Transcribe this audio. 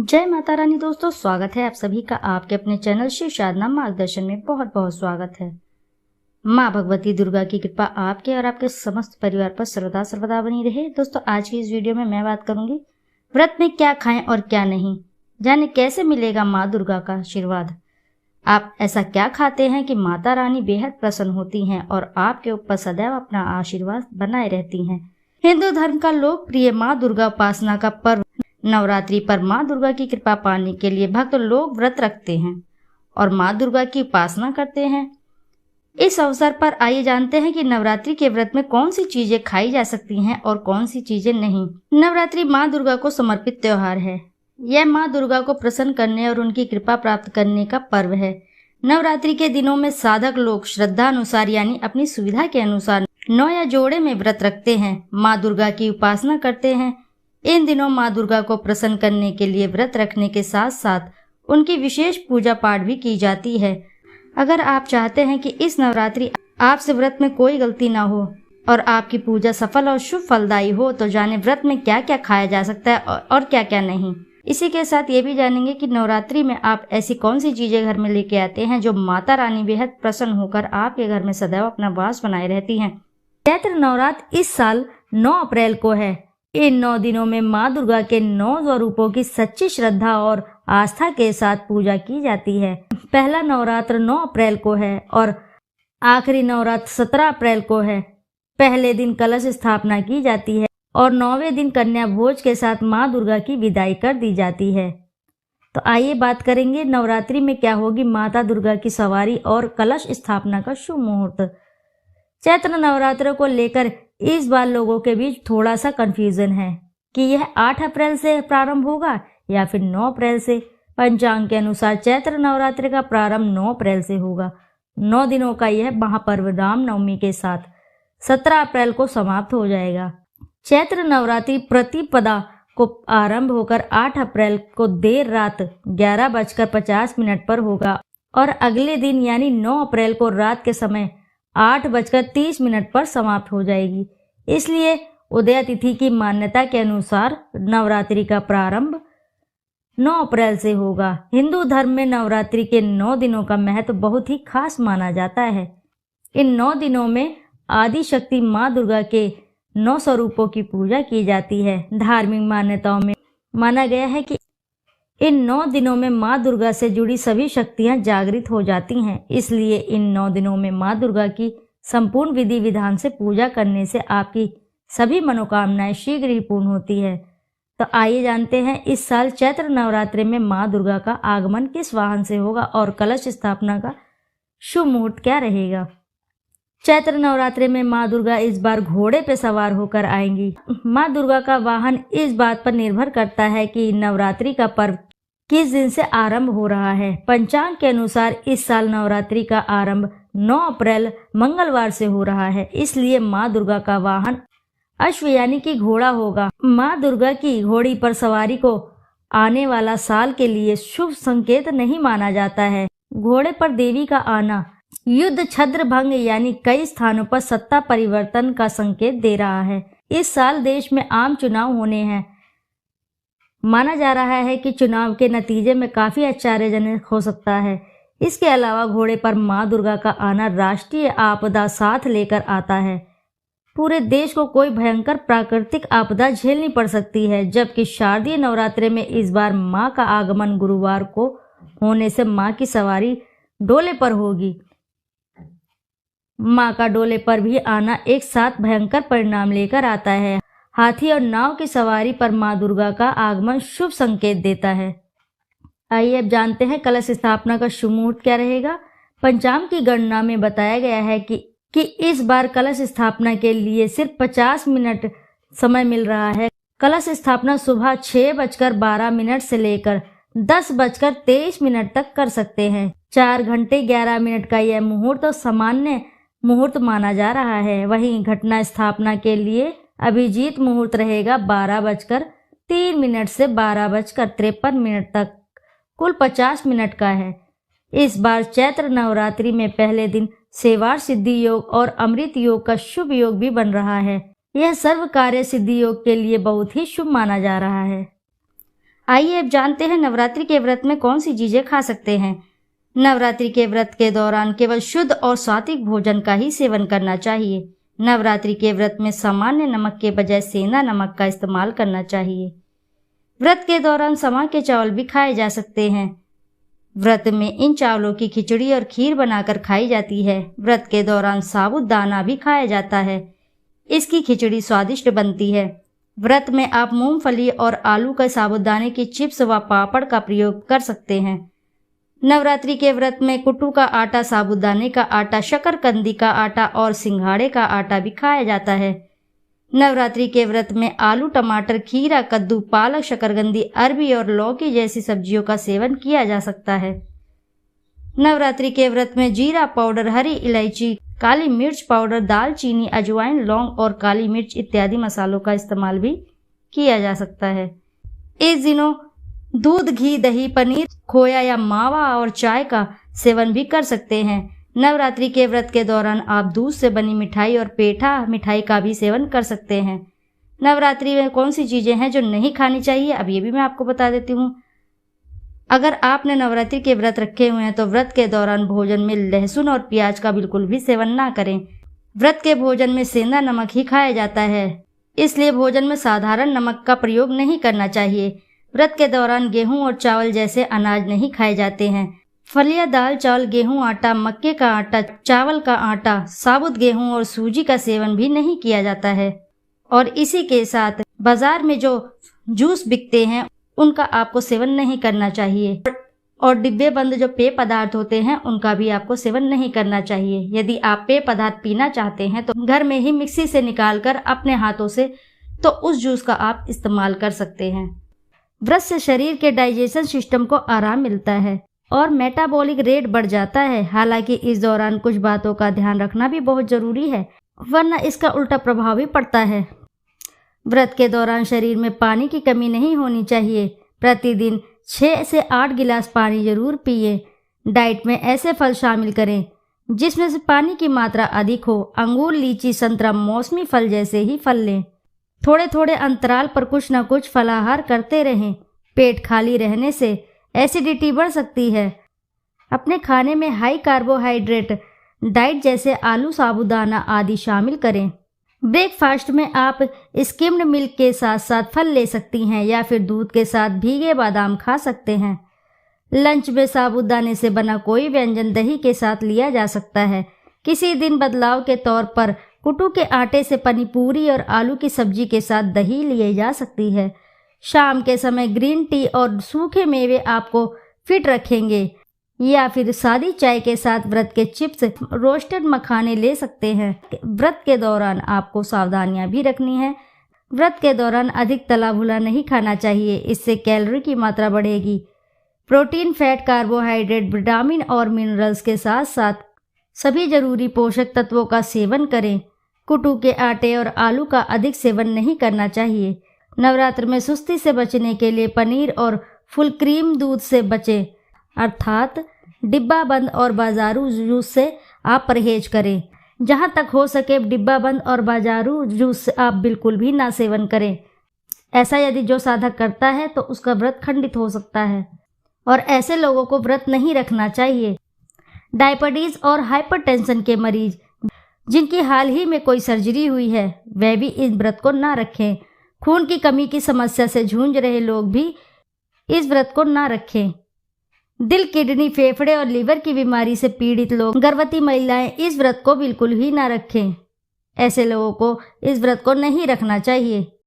जय माता रानी। दोस्तों, स्वागत है आप सभी का आपके अपने चैनल श्री साधना मार्गदर्शन में। बहुत बहुत स्वागत है। माँ भगवती दुर्गा की कृपा आपके और आपके समस्त परिवार पर सर्वदा सर्वदा बनी रहे। दोस्तों, आज की इस वीडियो में मैं बात करूंगी व्रत में क्या खाएं और क्या नहीं, जाने कैसे मिलेगा माँ दुर्गा का आशीर्वाद। आप ऐसा क्या खाते हैं कि माता रानी बेहद प्रसन्न होती हैं और आपके ऊपर सदैव अपना आशीर्वाद बनाए रहती हैं। हिंदू धर्म का लोकप्रिय माँ दुर्गा उपासना का पर्व नवरात्रि पर माँ दुर्गा की कृपा पाने के लिए भक्त लोग व्रत रखते हैं और माँ दुर्गा की उपासना करते हैं। इस अवसर पर आइए जानते हैं कि नवरात्रि के व्रत में कौन सी चीजें खाई जा सकती हैं और कौन सी चीजें नहीं। नवरात्रि माँ दुर्गा को समर्पित त्योहार है। यह माँ दुर्गा को प्रसन्न करने और उनकी कृपा प्राप्त करने का पर्व है। नवरात्रि के दिनों में साधक लोग श्रद्धा अनुसार यानी अपनी सुविधा के अनुसार 9 या जोड़े में व्रत रखते हैं, माँ दुर्गा की उपासना करते हैं। इन दिनों माँ दुर्गा को प्रसन्न करने के लिए व्रत रखने के साथ साथ उनकी विशेष पूजा पाठ भी की जाती है। अगर आप चाहते हैं कि इस नवरात्रि आपसे व्रत में कोई गलती ना हो और आपकी पूजा सफल और शुभ फलदायी हो, तो जाने व्रत में क्या क्या खाया जा सकता है और क्या क्या नहीं। इसी के साथ ये भी जानेंगे कि नवरात्रि में आप ऐसी कौन सी चीजें घर में लेके आते हैं जो माता रानी बेहद प्रसन्न होकर आपके घर में सदैव अपना वास बनाए रहती हैं। चैत्र नवरात्र इस साल 9 अप्रैल को है। इन 9 दिनों में माँ दुर्गा के 9 स्वरूपों की सच्ची श्रद्धा और आस्था के साथ पूजा की जाती है। पहला नवरात्र 9 अप्रैल को है और आखिरी नवरात्र 17 अप्रैल को है। पहले दिन कलश स्थापना की जाती है और 9वें दिन कन्या भोज के साथ माँ दुर्गा की विदाई कर दी जाती है। तो आइए बात करेंगे नवरात्रि में क्या होगी माता दुर्गा की सवारी और कलश स्थापना का शुभ मुहूर्त। चैत्र नवरात्र को लेकर इस बार लोगों के बीच थोड़ा सा कंफ्यूजन है कि यह 8 अप्रैल से प्रारंभ होगा या फिर 9 अप्रैल से। पंचांग के अनुसार चैत्र नवरात्र का प्रारंभ 9 अप्रैल से होगा। 9 दिनों का यह महापर्व रामनवमी के साथ 17 अप्रैल को समाप्त हो जाएगा। चैत्र नवरात्रि प्रतिपदा को आरंभ होकर 8 अप्रैल को देर रात 11:50 पर होगा और अगले दिन यानी 9 अप्रैल को रात के समय 8:30 पर समाप्त हो जाएगी। इसलिए उदय तिथि की मान्यता के अनुसार नवरात्रि का प्रारंभ 9 अप्रैल से होगा। हिंदू धर्म में नवरात्रि के 9 दिनों का महत्व बहुत ही खास माना जाता है। इन 9 दिनों में आदि शक्ति माँ दुर्गा के 9 स्वरूपों की पूजा की जाती है। धार्मिक मान्यताओं में माना गया है कि इन 9 दिनों में माँ दुर्गा से जुड़ी सभी शक्तियां जागृत हो जाती हैं। इसलिए इन 9 दिनों में माँ दुर्गा की संपूर्ण विधि विधान से पूजा करने से आपकी सभी मनोकामनाएं शीघ्र ही पूर्ण होती है। तो आइए जानते हैं इस साल चैत्र नवरात्रि में माँ दुर्गा का आगमन किस वाहन से होगा और कलश स्थापना का शुभ मुहूर्त क्या रहेगा। चैत्र नवरात्रि में माँ दुर्गा इस बार घोड़े पे सवार होकर आएंगी। माँ दुर्गा का वाहन इस बात पर निर्भर करता है कि नवरात्रि का पर्व किस दिन से आरंभ हो रहा है। पंचांग के अनुसार इस साल नवरात्रि का आरंभ 9 अप्रैल मंगलवार से हो रहा है। इसलिए माँ दुर्गा का वाहन अश्व यानी कि घोड़ा होगा। माँ दुर्गा की घोड़ी पर सवारी को आने वाला साल के लिए शुभ संकेत नहीं माना जाता है। घोड़े पर देवी का आना युद्ध छद्र भंग यानी कई स्थानों पर सत्ता परिवर्तन का संकेत दे रहा है। इस साल देश में आम चुनाव होने हैं। माना जा रहा है कि चुनाव के नतीजे में काफी आश्चर्यजनक हो सकता है। इसके अलावा घोड़े पर माँ दुर्गा का आना राष्ट्रीय आपदा साथ लेकर आता है। पूरे देश को कोई भयंकर प्राकृतिक आपदा झेलनी पड़ सकती है। जबकि शारदीय नवरात्रि में इस बार माँ का आगमन गुरुवार को होने से माँ की सवारी डोले पर होगी। माँ का डोले पर भी आना एक साथ भयंकर परिणाम लेकर आता है। हाथी और नाव की सवारी पर माँ दुर्गा का आगमन शुभ संकेत देता है। आइए अब जानते हैं कलश स्थापना का शुभ मुहूर्त क्या रहेगा। पंचांग की गणना में बताया गया है कि इस बार कलश स्थापना के लिए सिर्फ 50 मिनट समय मिल रहा है। कलश स्थापना सुबह 6:12 से लेकर 10:23 तक कर सकते हैं। 4 घंटे 11 मिनट का यह मुहूर्त सामान्य मुहूर्त माना जा रहा है। वहीं घटना स्थापना के लिए अभिजीत मुहूर्त रहेगा 12:03 से 12:53 तक, कुल 50 मिनट का है। इस बार चैत्र नवरात्रि में पहले दिन सेवार सिद्धि योग और अमृत योग का शुभ योग भी बन रहा है। यह सर्व कार्य सिद्धि योग के लिए बहुत ही शुभ माना जा रहा है। आइए अब जानते हैं नवरात्रि के व्रत में कौन सी चीजें खा सकते हैं। नवरात्रि के व्रत के दौरान केवल शुद्ध और सात्विक भोजन का ही सेवन करना चाहिए। नवरात्रि के व्रत में सामान्य नमक के बजाय सेंधा नमक का इस्तेमाल करना चाहिए। व्रत के दौरान समा के चावल भी खाए जा सकते हैं। व्रत में इन चावलों की खिचड़ी और खीर बनाकर खाई जाती है। व्रत के दौरान साबुत दाना भी खाया जाता है। इसकी खिचड़ी स्वादिष्ट बनती है। व्रत में आप मूंगफली और आलू के साबुदाने की चिप्स व पापड़ का प्रयोग कर सकते हैं। नवरात्रि के व्रत में कुट्टू का आटा, साबुदाने का आटा, शकरकंदी का आटा और सिंघाड़े का आटा भी खाया जाता है। नवरात्रि के व्रत में आलू, टमाटर, खीरा, कद्दू, पालक, शकरकंदी, अरबी और लौकी जैसी सब्जियों का सेवन किया जा सकता है। नवरात्रि के व्रत में जीरा पाउडर, हरी इलायची, काली मिर्च पाउडर, दालचीनी, अजवाइन, लौंग और काली मिर्च इत्यादि मसालों का इस्तेमाल भी किया जा सकता है। इस दिनों दूध, घी, दही, पनीर, खोया या मावा और चाय का सेवन भी कर सकते हैं। नवरात्रि के व्रत के दौरान आप दूध से बनी मिठाई और पेठा मिठाई का भी सेवन कर सकते हैं। नवरात्रि में कौन सी चीज़ें हैं जो नहीं खानी चाहिए, अब ये भी मैं आपको बता देती हूँ। अगर आपने नवरात्रि के व्रत रखे हुए हैं तो व्रत के दौरान भोजन में लहसुन और प्याज का बिल्कुल भी सेवन ना करें। व्रत के भोजन में सेंधा नमक ही खाया जाता है, इसलिए भोजन में साधारण नमक का प्रयोग नहीं करना चाहिए। व्रत के दौरान गेहूं और चावल जैसे अनाज नहीं खाए जाते हैं। फलियां, दाल, चावल, गेहूं, आटा, मक्के का आटा, चावल का आटा, साबुत गेहूं और सूजी का सेवन भी नहीं किया जाता है। और इसी के साथ बाजार में जो जूस बिकते हैं उनका आपको सेवन नहीं करना चाहिए। और डिब्बे बंद जो पेय पदार्थ होते हैं उनका भी आपको सेवन नहीं करना चाहिए। यदि आप पेय पदार्थ पीना चाहते हैं तो घर में ही मिक्सी से निकालकर अपने हाथों से तो उस जूस का आप इस्तेमाल कर सकते हैं। व्रत से शरीर के डाइजेशन सिस्टम को आराम मिलता है और मेटाबॉलिक रेट बढ़ जाता है। हालांकि इस दौरान कुछ बातों का ध्यान रखना भी बहुत जरूरी है, वरना इसका उल्टा प्रभाव भी पड़ता है। व्रत के दौरान शरीर में पानी की कमी नहीं होनी चाहिए। प्रतिदिन 6 से 8 गिलास पानी जरूर पिए। डाइट में ऐसे फल शामिल करें जिसमें से पानी की मात्रा अधिक हो। अंगूर, लीची, संतरा, मौसमी फल जैसे ही फल लें। थोड़े थोड़े अंतराल पर कुछ न कुछ फलाहार करते रहें। पेट खाली रहने से एसिडिटी बढ़ सकती है। अपने खाने में हाई कार्बोहाइड्रेट डाइट जैसे आलू, साबूदाना आदि शामिल करें। ब्रेकफास्ट में आप स्किम्ड मिल्क के साथ साथ फल ले सकती हैं या फिर दूध के साथ भीगे बादाम खा सकते हैं। लंच में साबूदाने से बना कोई व्यंजन दही के साथ लिया जा सकता है। किसी दिन बदलाव के तौर पर कुट्टू के आटे से बनी पूरी और आलू की सब्जी के साथ दही लिए जा सकती है। शाम के समय ग्रीन टी और सूखे मेवे आपको फिट रखेंगे। या फिर सादी चाय के साथ व्रत के चिप्स, रोस्टेड मखाने ले सकते हैं। व्रत के दौरान आपको सावधानियां भी रखनी है। व्रत के दौरान अधिक तला भुना नहीं खाना चाहिए, इससे कैलोरी की मात्रा बढ़ेगी। प्रोटीन, फैट, कार्बोहाइड्रेट, विटामिन और मिनरल्स के साथ साथ सभी जरूरी पोषक तत्वों का सेवन करें। कुट्टू के आटे और आलू का अधिक सेवन नहीं करना चाहिए। नवरात्र में सुस्ती से बचने के लिए पनीर और फुल क्रीम दूध से बचें, अर्थात डिब्बा बंद और बाजारू जूस से आप परहेज करें। जहां तक हो सके डिब्बा बंद और बाजारू जूस आप बिल्कुल भी ना सेवन करें। ऐसा यदि जो साधक करता है तो उसका व्रत खंडित हो सकता है और ऐसे लोगों को व्रत नहीं रखना चाहिए। डायबिटीज और हाइपरटेंशन के मरीज जिनकी हाल ही में कोई सर्जरी हुई है वह भी इस व्रत को ना रखें। खून की कमी की समस्या से जूझ रहे लोग भी इस व्रत को ना रखें। दिल, किडनी, फेफड़े और लीवर की बीमारी से पीड़ित लोग, गर्भवती महिलाएं इस व्रत को बिल्कुल ही ना रखें। ऐसे लोगों को इस व्रत को नहीं रखना चाहिए।